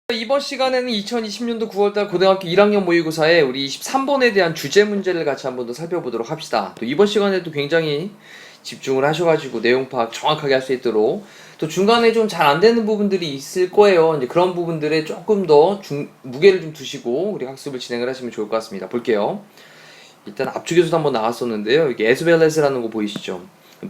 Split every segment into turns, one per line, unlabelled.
이번 시간에는 2020년도 9월달 고등학교 1학년 모의고사에 우리 23번에 대한 주제 문제를 같이 한번 더 살펴보도록 합시다. 또 이번 시간에도 굉장히 집중을 하셔가지고 내용 파악 정확하게 할 수 있도록, 또 중간에 좀 잘 안 되는 부분들이 있을 거예요. 이제 그런 부분들에 조금 더 무게를 좀 두시고 우리 학습을 진행을 하시면 좋을 것 같습니다. 볼게요. 일단 앞쪽에서도 한번 나왔었는데요. 이게 as well as라는 거 보이시죠?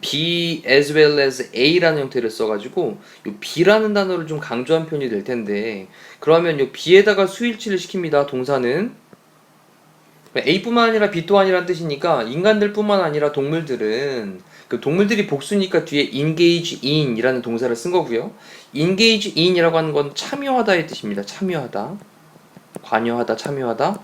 B as well as A라는 형태를 써가지고 이 B라는 단어를 좀 강조한 표현이 될 텐데, 그러면 이 B에다가 수일치를 시킵니다. 동사는 A뿐만 아니라 B 또한이라는 뜻이니까 인간들 뿐만 아니라 동물들은, 그 동물들이 복수니까 뒤에 engage in 이라는 동사를 쓴 거고요. engage in 이라고 하는 건 참여하다의 뜻입니다. 참여하다, 관여하다, 참여하다.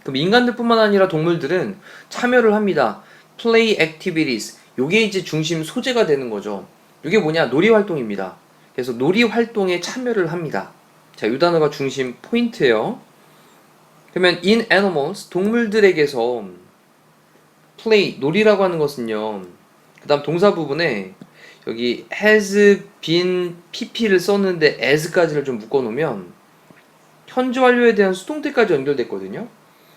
그럼 인간들 뿐만 아니라 동물들은 참여를 합니다. play activities, 요게 이제 중심 소재가 되는 거죠. 요게 뭐냐? 놀이 활동입니다. 그래서 놀이 활동에 참여를 합니다. 자, 요 단어가 중심 포인트예요. 그러면 in animals, 동물들에게서 play, 놀이라고 하는 것은요, 그 다음 동사 부분에 여기 has been pp를 썼는데 as까지를 좀 묶어놓으면 현재 완료에 대한 수동태까지 연결됐거든요.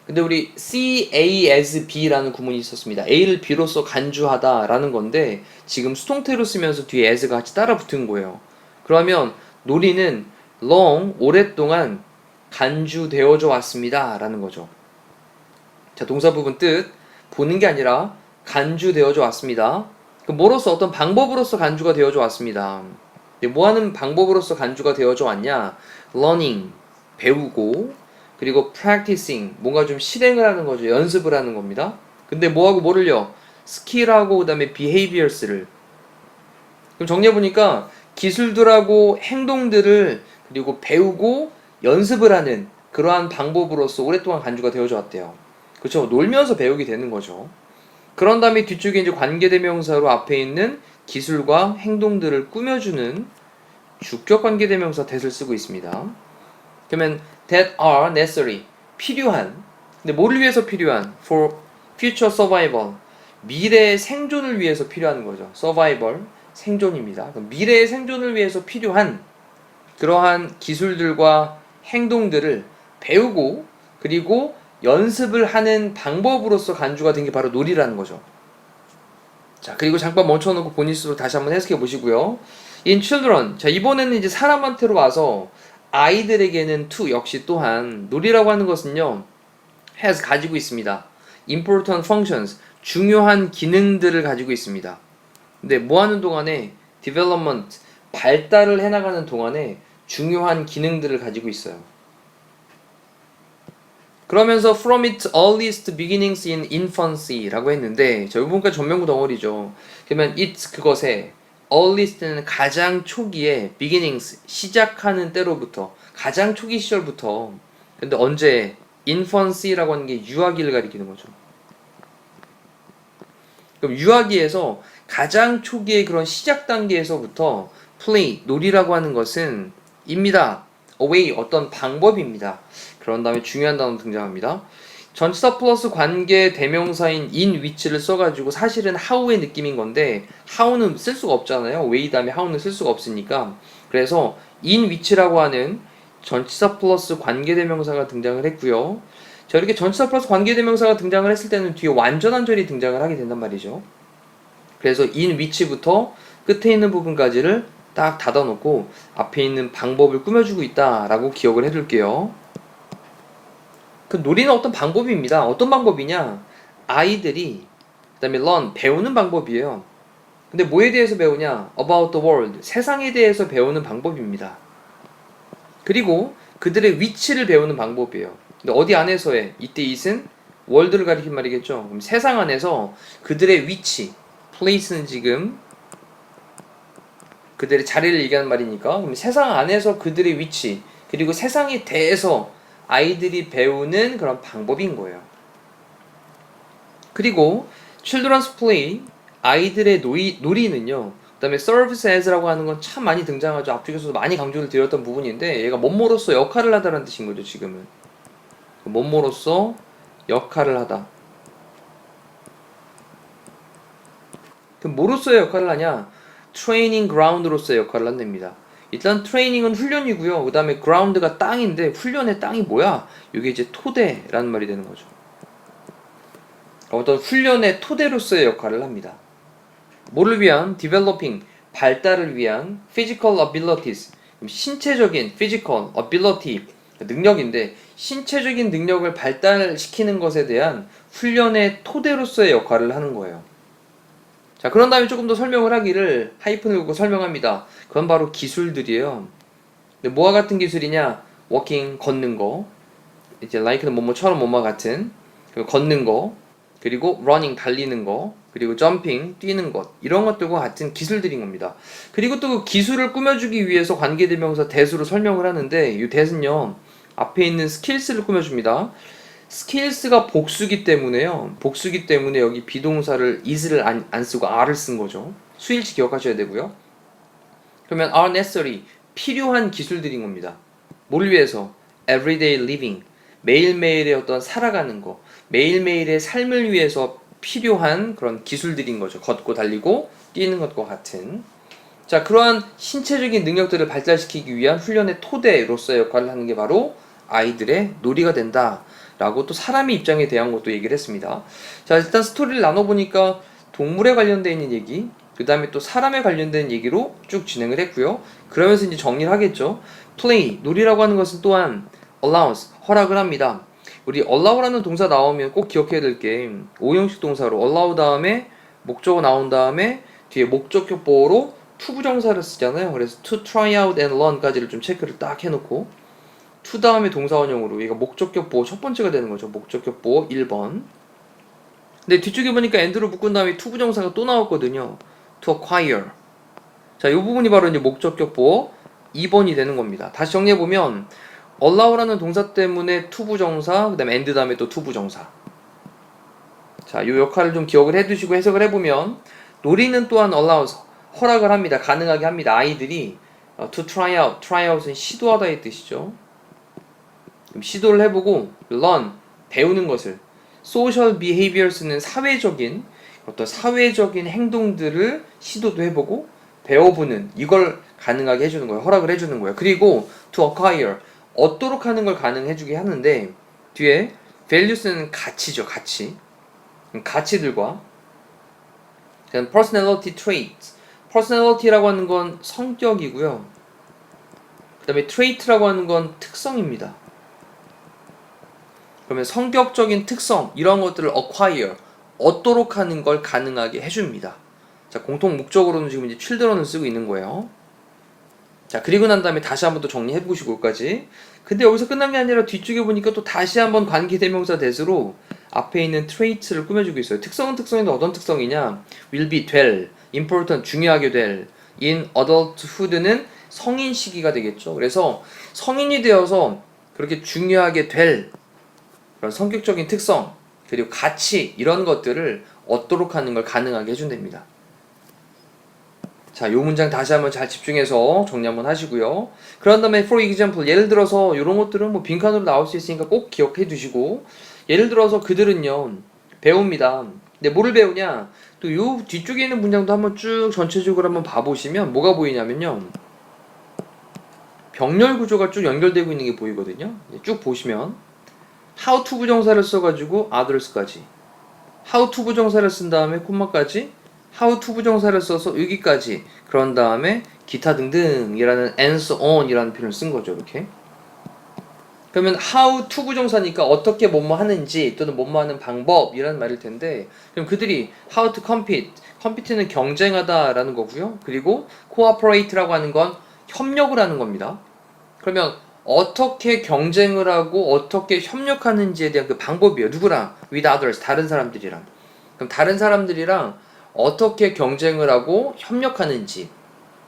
근데 우리 C, A, as, B라는 구문이 있었습니다. A를 B로서 간주하다 라는 건데 지금 수동태로 쓰면서 뒤에 as가 같이 따라 붙은 거예요. 그러면 놀이는 long, 오랫동안 간주되어져 왔습니다 라는 거죠. 자, 동사 부분 뜻, 보는 게 아니라 간주되어져 왔습니다. 뭐로서, 어떤 방법으로서 간주가 되어져 왔습니다. 뭐 하는 방법으로서 간주가 되어져 왔냐? learning, 배우고, 그리고 practicing, 뭔가 좀 실행을 하는 거죠. 연습을 하는 겁니다. 근데 뭐하고 뭐를요? skill하고 그 다음에 behaviors를. 그럼 정리해보니까 기술들하고 행동들을 그리고 배우고 연습을 하는 그러한 방법으로서 오랫동안 간주가 되어져 왔대요. 그렇죠? 놀면서 배우게 되는 거죠. 그런 다음에 뒤쪽에 이제 관계대명사로 앞에 있는 기술과 행동들을 꾸며주는 주격 관계대명사 that을 쓰고 있습니다. 그러면 that are necessary, 필요한. 근데 뭐를 위해서 필요한? for future survival, 미래의 생존을 위해서 필요한 거죠. survival, 생존입니다. 미래의 생존을 위해서 필요한 그러한 기술들과 행동들을 배우고 그리고 연습을 하는 방법으로서 간주가 된 게 바로 놀이라는 거죠. 자, 그리고 잠깐 멈춰놓고 본인 스스로 다시 한번 해석해 보시고요. in children, 자, 이번에는 이제 사람한테로 와서 아이들에게는 to 역시 또한 놀이라고 하는 것은요, has 가지고 있습니다. important functions, 중요한 기능들을 가지고 있습니다. 근데 뭐 하는 동안에 development, 발달을 해나가는 동안에 중요한 기능들을 가지고 있어요. 그러면서 from its earliest beginnings in infancy라고 했는데, 저 부분까지 전면구 덩어리죠. 그러면 it, 그것의, earliest는 가장 초기에, beginnings, 시작하는 때로부터, 가장 초기 시절부터. 근데 언제? infancy라고 하는 게 유아기를 가리키는 거죠. 그럼 유아기에서 가장 초기의 그런 시작 단계에서부터 play, 놀이라고 하는 것은 입니다. away, 어떤 방법입니다. 그런 다음에 중요한 단어 등장합니다. 전치사 플러스 관계 대명사인 in which를 써가지고 사실은 how의 느낌인 건데 how는 쓸 수가 없잖아요. way 다음에 how는 쓸 수가 없으니까. 그래서 in which라고 하는 전치사 플러스 관계 대명사가 등장을 했고요. 자, 이렇게 전치사 플러스 관계 대명사가 등장을 했을 때는 뒤에 완전한 절이 등장을 하게 된단 말이죠. 그래서 in which부터 끝에 있는 부분까지를 딱 닫아놓고 앞에 있는 방법을 꾸며주고 있다라고 기억을 해둘게요. 그 놀이는 어떤 방법입니다. 어떤 방법이냐? 아이들이 그 다음에 learn, 배우는 방법이에요. 근데 뭐에 대해서 배우냐? about the world, 세상에 대해서 배우는 방법입니다. 그리고 그들의 위치를 배우는 방법이에요. 근데 어디 안에서의? 이때 it은 world를 가리킨 말이겠죠. 그럼 세상 안에서 그들의 위치, place는 지금 그들의 자리를 얘기하는 말이니까, 그럼 세상 안에서 그들의 위치, 그리고 세상에 대해서 아이들이 배우는 그런 방법인 거예요. 그리고 children's play, 아이들의 놀이는요, 그 다음에 serves as라고 하는 건 참 많이 등장하죠. 앞쪽에서도 많이 강조를 드렸던 부분인데 얘가 뭐뭐로서 역할을 하다라는 뜻인 거죠. 지금은 뭐뭐로서 역할을 하다. 그럼 뭐로서의 역할을 하냐? 트레이닝 그라운드로서의 역할을 한답니다. 일단 트레이닝은 훈련이고요. 그 다음에 그라운드가 땅인데 훈련의 땅이 뭐야? 이게 이제 토대라는 말이 되는 거죠. 어떤 훈련의 토대로서의 역할을 합니다. 뭐를 위한? developing, 발달을 위한 physical abilities, 신체적인 physical ability, 능력인데 신체적인 능력을 발달시키는 것에 대한 훈련의 토대로서의 역할을 하는 거예요. 자, 그런 다음에 조금 더 설명을 하기를 하이픈을 긋고 설명합니다. 그건 바로 기술들이에요. 근데 뭐와 같은 기술이냐? 워킹, 걷는 거, 이제 like는 뭐뭐처럼 뭐뭐 같은, 그리고 걷는 거, 그리고 running, 달리는 거, 그리고 jumping, 뛰는 것, 이런 것들과 같은 기술들인 겁니다. 그리고 또 그 기술을 꾸며주기 위해서 관계대명사 that으로 설명을 하는데 이 that은요 앞에 있는 skills를 꾸며줍니다. skills가 복수기 때문에요. 복수기 때문에 여기 비동사를 is를 안 쓰고 are를 쓴 거죠. 수일치 기억하셔야 되고요. 그러면 are necessary, 필요한 기술들인 겁니다. 뭘 위해서? everyday living, 매일매일의 어떤 살아가는 거, 매일매일의 삶을 위해서 필요한 그런 기술들인 거죠. 걷고 달리고 뛰는 것과 같은. 자, 그러한 신체적인 능력들을 발달시키기 위한 훈련의 토대로서의 역할을 하는 게 바로 아이들의 놀이가 된다 라고 또 사람의 입장에 대한 것도 얘기를 했습니다. 자, 일단 스토리를 나눠보니까 동물에 관련되어 있는 얘기, 그 다음에 또 사람에 관련된 얘기로 쭉 진행을 했고요. 그러면서 이제 정리를 하겠죠. play, 놀이라고 하는 것은 또한 allows, 허락을 합니다. 우리 allow라는 동사 나오면 꼭 기억해야 될 게 5형식 동사로 allow 다음에 목적어 나온 다음에 뒤에 목적격 보어로 to 부정사를 쓰잖아요. 그래서 to try out and learn까지를 좀 체크를 딱 해놓고 to 다음에 동사원형으로 얘가 목적격 보어 첫 번째가 되는 거죠. 목적격 보어 1번. 근데 뒤쪽에 보니까 and로 묶은 다음에 to 부정사가 또 나왔거든요. to acquire. 자, 이 부분이 바로 이제 목적격 보어 2번이 되는 겁니다. 다시 정리해보면 allow라는 동사 때문에 to 부정사, 그 다음에 and 다음에 또 to 부정사. 자, 이 역할을 좀 기억을 해두시고 해석을 해보면 놀이는 또한 allows, 허락을 합니다. 가능하게 합니다. 아이들이 to try out, try out은 시도하다의 뜻이죠. 시도를 해보고 learn, 배우는 것을, social behaviors는 사회적인 어떤 사회적인 행동들을 시도도 해보고 배워보는, 이걸 가능하게 해주는 거예요. 허락을 해주는 거예요. 그리고 to acquire, 얻도록 하는 걸 가능해주게 하는데 뒤에 values는 가치죠. 가치들과 personality traits, personality라고 하는 건 성격이고요. 그 다음에 trait라고 하는 건 특성입니다. 그러면 성격적인 특성, 이런 것들을 acquire, 얻도록 하는 걸 가능하게 해줍니다. 자, 공통 목적으로는 지금 이제 children을 쓰고 있는 거예요. 자, 그리고 난 다음에 다시 한번 또 정리해보시고 여기까지. 근데 여기서 끝난 게 아니라 뒤쪽에 보니까 또 다시 한번 관계대명사 that으로 앞에 있는 traits를 꾸며주고 있어요. 특성은 특성인데 어떤 특성이냐? will be, 될, important, 중요하게 될, in adulthood는 성인 시기가 되겠죠. 그래서 성인이 되어서 그렇게 중요하게 될 그런 성격적인 특성, 그리고 가치, 이런 것들을 얻도록 하는 걸 가능하게 해준답니다. 자, 요 문장 다시 한번 잘 집중해서 정리 한번 하시고요. 그런 다음에 for example, 예를 들어서 이런 것들은 뭐 빈칸으로 나올 수 있으니까 꼭 기억해 두시고, 예를 들어서 그들은요 배웁니다. 근데 뭐를 배우냐? 또 요 뒤쪽에 있는 문장도 한번 쭉 전체적으로 한번 봐보시면 뭐가 보이냐면요, 병렬 구조가 쭉 연결되고 있는 게 보이거든요. 쭉 보시면 how to 부정사를 써가지고 others까지, how to 부정사를 쓴 다음에 콤마까지, how to 부정사를 써서 여기까지, 그런 다음에 기타 등등이라는 and so on 이라는 표현을 쓴 거죠. 이렇게. 그러면 how to 부정사니까 어떻게 뭐뭐 하는지 또는 뭐뭐 하는 방법이라는 말일 텐데, 그럼 그들이 how to compete, compete는 경쟁하다 라는 거고요. 그리고 cooperate라고 하는 건 협력을 하는 겁니다. 그러면 어떻게 경쟁을 하고 어떻게 협력하는지에 대한 그 방법이에요. 누구랑? with others, 다른 사람들이랑. 그럼 다른 사람들이랑 어떻게 경쟁을 하고 협력하는지,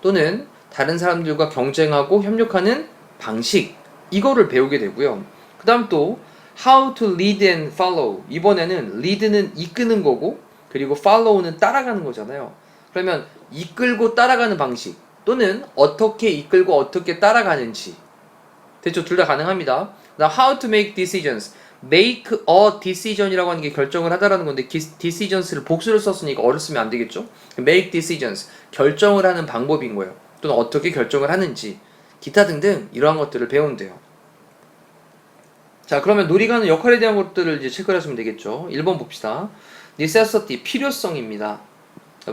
또는 다른 사람들과 경쟁하고 협력하는 방식, 이거를 배우게 되고요. 그 다음 또 how to lead and follow, 이번에는 lead는 이끄는 거고 그리고 follow는 따라가는 거잖아요. 그러면 이끌고 따라가는 방식, 또는 어떻게 이끌고 어떻게 따라가는지, 됐죠? 둘 다 가능합니다. 나 how to make decisions, make a decision이라고 하는 게 결정을 하다라는 건데 decisions를 복수를 썼으니까 어를 쓰면 안 되겠죠? make decisions, 결정을 하는 방법인 거예요. 또는 어떻게 결정을 하는지, 기타 등등 이러한 것들을 배운대요. 자, 그러면 놀이가 하는 역할에 대한 것들을 이제 체크를 하시면 되겠죠. 1번 봅시다. necessity, 필요성입니다.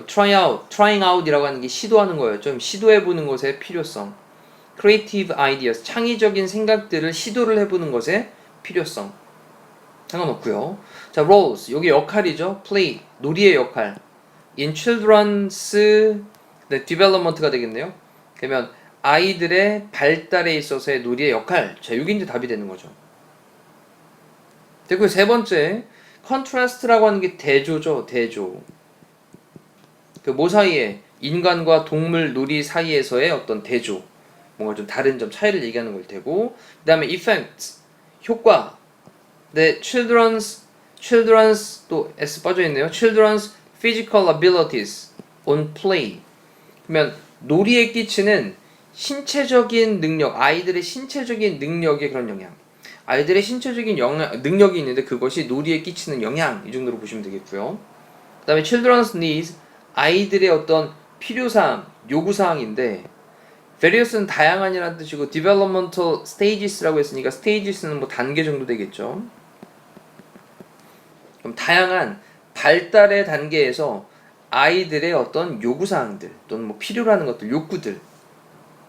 trying out이라고 하는 게 시도하는 거예요. 좀 시도해보는 것의 필요성. creative ideas, 창의적인 생각들을 시도를 해보는 것의 필요성. 상관없고요. 자, roles, 여기 역할이죠. play, 놀이의 역할. in children's development가 되겠네요. 그러면 아이들의 발달에 있어서의 놀이의 역할. 자, 이게 이제 답이 되는 거죠. 그리고 세 번째, contrast라고 하는 게 대조죠. 대조. 그 뭐 사이에 인간과 동물 놀이 사이에서의 어떤 대조, 뭔가 좀 다른 점 차이를 얘기하는 걸 테고, 그 다음에 effect, 효과. 네, children's 또 S 빠져있네요. children's physical abilities on play. 그러면 놀이에 끼치는 신체적인 능력, 아이들의 신체적인 능력의 그런 영향. 아이들의 신체적인 능력이 있는데 그것이 놀이에 끼치는 영향, 이 정도로 보시면 되겠고요. 그 다음에 children's needs, 아이들의 어떤 필요사항, 요구사항인데, various는 다양한이라는 뜻이고 developmental stages라고 했으니까 stages는 뭐 단계 정도 되겠죠. 그럼 다양한 발달의 단계에서 아이들의 어떤 요구사항들 또는 뭐 필요로 하는 것들, 욕구들.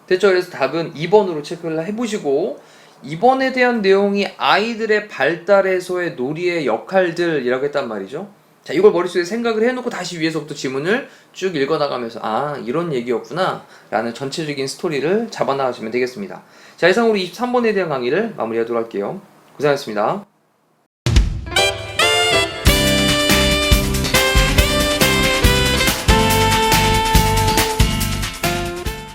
됐죠? 그래서 답은 2번으로 체크를 해보시고, 2번에 대한 내용이 아이들의 발달에서의 놀이의 역할들이라고 했단 말이죠. 자, 이걸 머릿속에 생각을 해놓고 다시 위에서부터 지문을 쭉 읽어나가면서 아, 이런 얘기였구나 라는 전체적인 스토리를 잡아나가시면 되겠습니다. 자, 이상으로 23번에 대한 강의를 마무리하도록 할게요. 고생하셨습니다.